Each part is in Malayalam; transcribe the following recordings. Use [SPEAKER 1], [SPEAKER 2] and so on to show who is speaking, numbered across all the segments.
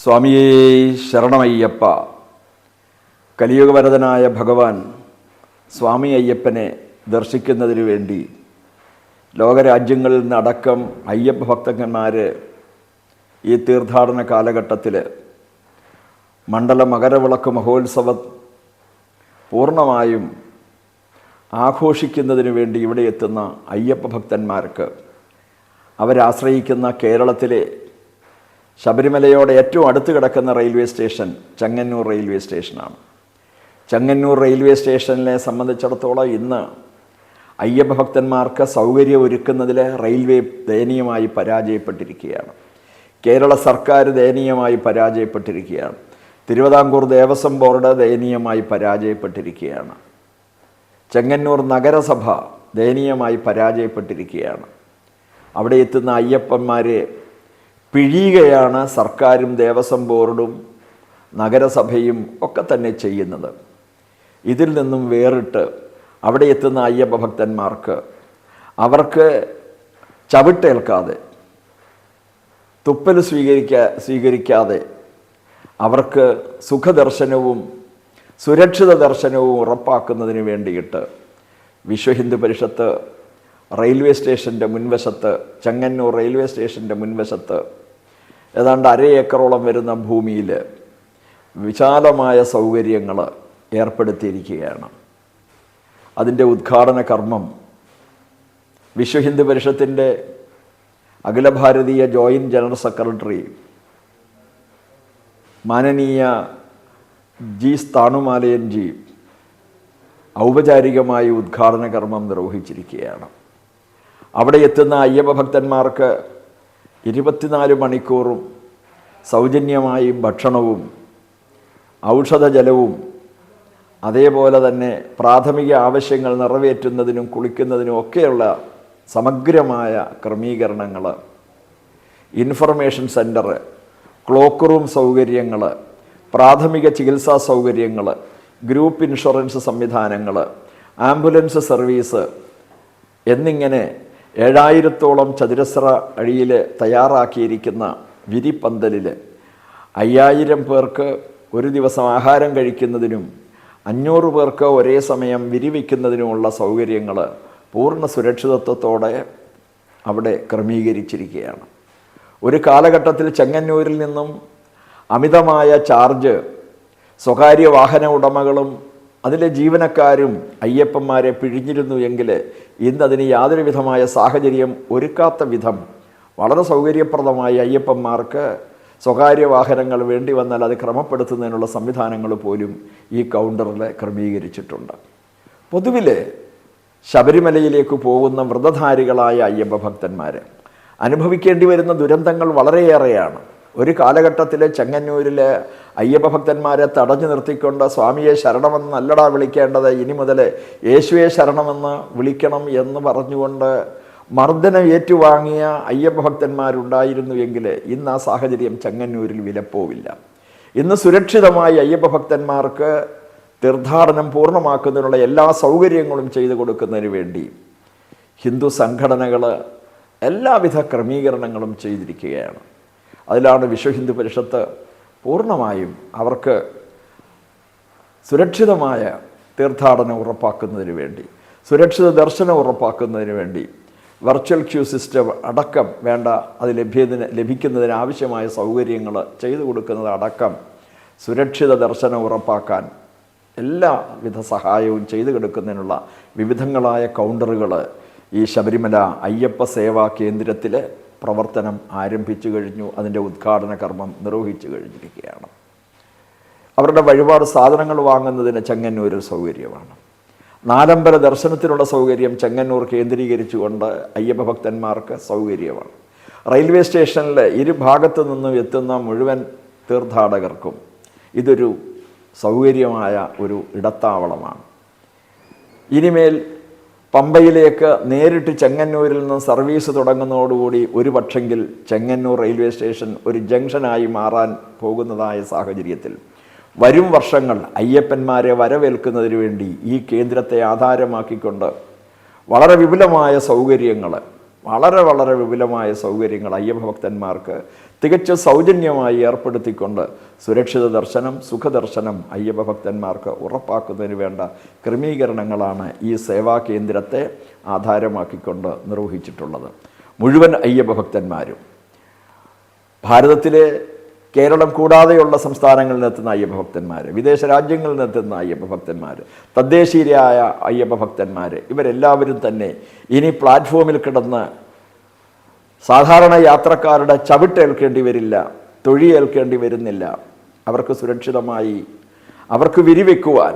[SPEAKER 1] സ്വാമിയേ ശരണമയ്യപ്പ. കലിയുഗവരദനായ ഭഗവാൻ സ്വാമി അയ്യപ്പനെ ദർശിക്കുന്നതിനു വേണ്ടി ലോകരാജ്യങ്ങളിൽ നിന്നടക്കം അയ്യപ്പ ഭക്തന്മാർ ഈ തീർത്ഥാടന കാലഘട്ടത്തിൽ മണ്ഡല മകരവിളക്ക് മഹോത്സവം പൂർണ്ണമായും ആഘോഷിക്കുന്നതിനു വേണ്ടി ഇവിടെ എത്തുന്ന അയ്യപ്പ ഭക്തന്മാർക്ക് അവരാശ്രയിക്കുന്ന കേരളത്തിലെ ശബരിമലയോട് ഏറ്റവും അടുത്ത് കിടക്കുന്ന റെയിൽവേ സ്റ്റേഷൻ ചെങ്ങന്നൂർ റെയിൽവേ സ്റ്റേഷനാണ്. ചെങ്ങന്നൂർ റെയിൽവേ സ്റ്റേഷനെ സംബന്ധിച്ചിടത്തോളം ഇന്ന് അയ്യപ്പ ഭക്തന്മാർക്ക് സൗകര്യം ഒരുക്കുന്നതിൽ റെയിൽവേ ദയനീയമായി പരാജയപ്പെട്ടിരിക്കുകയാണ്. കേരള സർക്കാർ ദയനീയമായി പരാജയപ്പെട്ടിരിക്കുകയാണ്. തിരുവിതാംകൂർ ദേവസ്വം ബോർഡ് ദയനീയമായി പരാജയപ്പെട്ടിരിക്കുകയാണ്. ചെങ്ങന്നൂർ നഗരസഭ ദയനീയമായി പരാജയപ്പെട്ടിരിക്കുകയാണ്. അവിടെ എത്തുന്ന അയ്യപ്പന്മാരെ പിഴിയുകയാണ് സർക്കാരും ദേവസ്വം ബോർഡും നഗരസഭയും ഒക്കെ തന്നെ ചെയ്യുന്നത്. ഇതിൽ നിന്നും വേറിട്ട് അവിടെ എത്തുന്ന അയ്യപ്പ ഭക്തന്മാർക്ക് അവർക്ക് ചവിട്ടേൽക്കാതെ തുപ്പൽ സ്വീകരിക്കാതെ അവർക്ക് സുഖദർശനവും സുരക്ഷിത ദർശനവും ഉറപ്പാക്കുന്നതിന് വേണ്ടിയിട്ട് വിശ്വഹിന്ദു പരിഷത്ത് റെയിൽവേ സ്റ്റേഷൻ്റെ മുൻവശത്ത്, ചെങ്ങന്നൂർ റെയിൽവേ സ്റ്റേഷൻ്റെ മുൻവശത്ത് ഏതാണ്ട് 1/2 ഏക്കറോളം വരുന്ന ഭൂമിയിൽ വിശാലമായ സൗകര്യങ്ങൾ ഏർപ്പെടുത്തിയിരിക്കുകയാണ്. അതിൻ്റെ ഉദ്ഘാടന കർമ്മം വിശ്വഹിന്ദു പരിഷത്തിൻ്റെ അഖില ഭാരതീയ ജോയിൻറ്റ് ജനറൽ സെക്രട്ടറി മാനനീയ ജി സ്ഥാണുമാലയൻജി ഔപചാരികമായി ഉദ്ഘാടന കർമ്മം നിർവഹിച്ചിരിക്കുകയാണ്. അവിടെ എത്തുന്ന അയ്യപ്പ ഭക്തന്മാർക്ക് 24 മണിക്കൂറും സൗജന്യമായി ഭക്ഷണവും ഔഷധജലവും അതേപോലെ തന്നെ പ്രാഥമിക ആവശ്യങ്ങൾ നിറവേറ്റുന്നതിനും കുളിക്കുന്നതിനും ഒക്കെയുള്ള സമഗ്രമായ ക്രമീകരണങ്ങൾ, ഇൻഫർമേഷൻ സെൻറ്റർ, ക്ലോക്ക് റൂം സൗകര്യങ്ങൾ, പ്രാഥമിക ചികിത്സാ സൗകര്യങ്ങൾ, ഗ്രൂപ്പ് ഇൻഷുറൻസ് സംവിധാനങ്ങൾ, ആംബുലൻസ് സർവീസ് എന്നിങ്ങനെ 7000-ഓളം ചതുരശ്ര അടിയിൽ തയ്യാറാക്കിയിരിക്കുന്ന വിരിപ്പന്തലിൽ 5000 പേർക്ക് ഒരു ദിവസം ആഹാരം കഴിക്കുന്നതിനും 500 പേർക്ക് ഒരേ സമയം വിരിവയ്ക്കുന്നതിനുമുള്ള സൗകര്യങ്ങൾ പൂർണ്ണ സുരക്ഷിതത്വത്തോടെ അവിടെ ക്രമീകരിച്ചിരിക്കുകയാണ്. ഒരു കാലഘട്ടത്തിൽ ചെങ്ങന്നൂരിൽ നിന്നും അമിതമായ ചാർജ് സ്വകാര്യ വാഹന ഉടമകളും അതിലെ ജീവനക്കാരും അയ്യപ്പന്മാരെ പിഴിഞ്ഞിരുന്നു എങ്കിൽ ഇന്നതിന് യാതൊരു വിധമായ സാഹചര്യം ഒരുക്കാത്ത വിധം വളരെ സൗകര്യപ്രദമായി അയ്യപ്പന്മാർക്ക് സ്വകാര്യ വാഹനങ്ങൾ വേണ്ടി വന്നാൽ അത് ക്രമപ്പെടുത്തുന്നതിനുള്ള സംവിധാനങ്ങൾ പോലും ഈ കൗണ്ടറിൽ ക്രമീകരിച്ചിട്ടുണ്ട്. പൊതുവിൽ ശബരിമലയിലേക്ക് പോകുന്ന വ്രതധാരികളായ അയ്യപ്പ ഭക്തന്മാർ അനുഭവിക്കേണ്ടി വരുന്ന ദുരന്തങ്ങൾ വളരെയേറെയാണ്. ഒരു കാലഘട്ടത്തിൽ ചെങ്ങന്നൂരിലെ അയ്യപ്പ ഭക്തന്മാരെ തടഞ്ഞു നിർത്തിക്കൊണ്ട് സ്വാമിയെ ശരണമെന്ന് നല്ലടാ വിളിക്കേണ്ടത്, ഇനി മുതൽ യേശുവെ ശരണമെന്ന് വിളിക്കണം എന്ന് പറഞ്ഞുകൊണ്ട് മർദ്ദനം ഏറ്റുവാങ്ങിയ അയ്യപ്പ ഭക്തന്മാരുണ്ടായിരുന്നുവെങ്കിൽ ഇന്ന് ആ സാഹചര്യം ചെങ്ങന്നൂരിൽ വിലപ്പോവില്ല. ഇന്ന് സുരക്ഷിതമായി അയ്യപ്പ ഭക്തന്മാർക്ക് തീർത്ഥാടനം പൂർണ്ണമാക്കുന്നതിനുള്ള എല്ലാ സൗകര്യങ്ങളും ചെയ്തു കൊടുക്കുന്നതിന് വേണ്ടി ഹിന്ദു സംഘടനകൾ എല്ലാവിധ ക്രമീകരണങ്ങളും ചെയ്തിരിക്കുകയാണ്. അതിലാണ് വിശ്വഹിന്ദു പരിഷത്ത് പൂർണ്ണമായും അവർക്ക് സുരക്ഷിതമായ തീർത്ഥാടനം ഉറപ്പാക്കുന്നതിന് വേണ്ടി, സുരക്ഷിത ദർശനം ഉറപ്പാക്കുന്നതിന് വേണ്ടി വെർച്വൽ ക്യൂ സിസ്റ്റം അടക്കം വേണ്ട അത് ലഭിക്കുന്നതിന് ആവശ്യമായ സൗകര്യങ്ങൾ ചെയ്തു കൊടുക്കുന്നത് അടക്കം സുരക്ഷിത ദർശനം ഉറപ്പാക്കാൻ എല്ലാവിധ സഹായവും ചെയ്തു കൊടുക്കുന്നതിനുള്ള വിവിധങ്ങളായ കൗണ്ടറുകൾ ഈ ശബരിമല അയ്യപ്പ സേവാ കേന്ദ്രത്തിൽ പ്രവർത്തനം ആരംഭിച്ചു കഴിഞ്ഞു. അതിൻ്റെ ഉദ്ഘാടന കർമ്മം നിർവഹിച്ചു കഴിഞ്ഞിരിക്കുകയാണ്. അവരുടെ വഴിപാട് സാധനങ്ങൾ വാങ്ങുന്നതിന് ചെങ്ങന്നൂരിൽ സൗകര്യമാണ്. നാലമ്പല ദർശനത്തിനുള്ള സൗകര്യം ചെങ്ങന്നൂർ കേന്ദ്രീകരിച്ചുകൊണ്ട് അയ്യപ്പ ഭക്തന്മാർക്ക് സൗകര്യമാണ്. റെയിൽവേ സ്റ്റേഷനിൽ ഇരുഭാഗത്തു നിന്നും എത്തുന്ന മുഴുവൻ തീർത്ഥാടകർക്കും ഇതൊരു സൗകര്യമായ ഒരു ഇടത്താവളമാണ്. ഇനിമേൽ പമ്പയിലേക്ക് നേരിട്ട് ചെങ്ങന്നൂരിൽ നിന്ന് സർവീസ് തുടങ്ങുന്നതോടുകൂടി ഒരു പക്ഷെങ്കിൽ ചെങ്ങന്നൂർ റെയിൽവേ സ്റ്റേഷൻ ഒരു ജംഗ്ഷനായി മാറാൻ പോകുന്നതായ സാഹചര്യത്തിൽ വരും വർഷങ്ങൾ അയ്യപ്പന്മാരെ വരവേൽക്കുന്നതിന് വേണ്ടി ഈ കേന്ദ്രത്തെ ആധാരമാക്കിക്കൊണ്ട് വളരെ വിപുലമായ സൗകര്യങ്ങൾ അയ്യപ്പ ഭക്തന്മാർക്ക് തികച്ചും സൗജന്യമായി ഏർപ്പെടുത്തിക്കൊണ്ട് സുരക്ഷിത ദർശനം, സുഖദർശനം അയ്യപ്പ ഭക്തന്മാർക്ക് ഉറപ്പാക്കുന്നതിന് വേണ്ട ക്രമീകരണങ്ങളാണ് ഈ സേവാ കേന്ദ്രത്തെ ആധാരമാക്കിക്കൊണ്ട് നിർവഹിച്ചിട്ടുള്ളത്. മുഴുവൻ അയ്യപ്പ ഭക്തന്മാരും, ഭാരതത്തിലെ കേരളം കൂടാതെയുള്ള സംസ്ഥാനങ്ങളിൽ നിന്നെത്തുന്ന അയ്യപ്പ ഭക്തന്മാർ, വിദേശ രാജ്യങ്ങളിൽ നിന്നെത്തുന്ന അയ്യപ്പ ഭക്തന്മാർ, തദ്ദേശീയരായ അയ്യപ്പ ഭക്തന്മാർ, ഇവരെല്ലാവരും തന്നെ ഇനി പ്ലാറ്റ്ഫോമിൽ കിടന്ന് സാധാരണ യാത്രക്കാരുടെ ചവിട്ടേൽക്കേണ്ടി വരില്ല, തൊഴിയേൽക്കേണ്ടി വരുന്നില്ല. അവർക്ക് സുരക്ഷിതമായി അവർക്ക് വിരിവെക്കുവാൻ,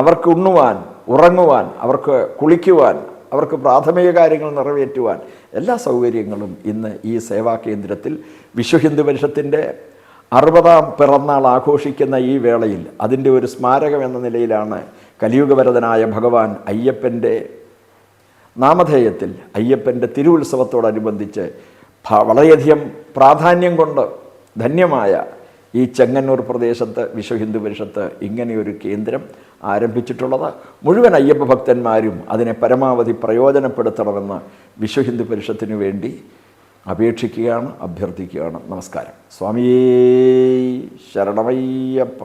[SPEAKER 1] അവർക്ക് ഉണ്ണുവാൻ, ഉറങ്ങുവാൻ, അവർക്ക് കുളിക്കുവാൻ, അവർക്ക് പ്രാഥമിക കാര്യങ്ങൾ നിറവേറ്റുവാൻ എല്ലാ സൗകര്യങ്ങളും ഇന്ന് ഈ സേവാ കേന്ദ്രത്തിൽ വിശ്വഹിന്ദു പരിഷത്തിൻ്റെ 60ാം പിറന്നാൾ ആഘോഷിക്കുന്ന ഈ വേളയിൽ അതിൻ്റെ ഒരു സ്മാരകം എന്ന നിലയിലാണ് കലിയുഗവരദനായ ഭഗവാൻ അയ്യപ്പൻ്റെ നാമധേയത്തിൽ, അയ്യപ്പൻ്റെ തിരുവുത്സവത്തോടനുബന്ധിച്ച് വളരെയധികം പ്രാധാന്യം കൊണ്ട് ധന്യമായ ഈ ചെങ്ങന്നൂർ പ്രദേശത്ത് വിശ്വഹിന്ദു പരിഷത്ത് ഇങ്ങനെയൊരു കേന്ദ്രം ആരംഭിച്ചിട്ടുള്ളത്. മുഴുവൻ അയ്യപ്പ ഭക്തന്മാരും അതിനെ പരമാവധി പ്രയോജനപ്പെടുത്തണമെന്ന് വിശ്വഹിന്ദു പരിഷത്തിനു വേണ്ടി അപേക്ഷിക്കുകയാണ്, അഭ്യർത്ഥിക്കുകയാണ്. നമസ്കാരം. സ്വാമിയേ ശരണമയ്യപ്പ.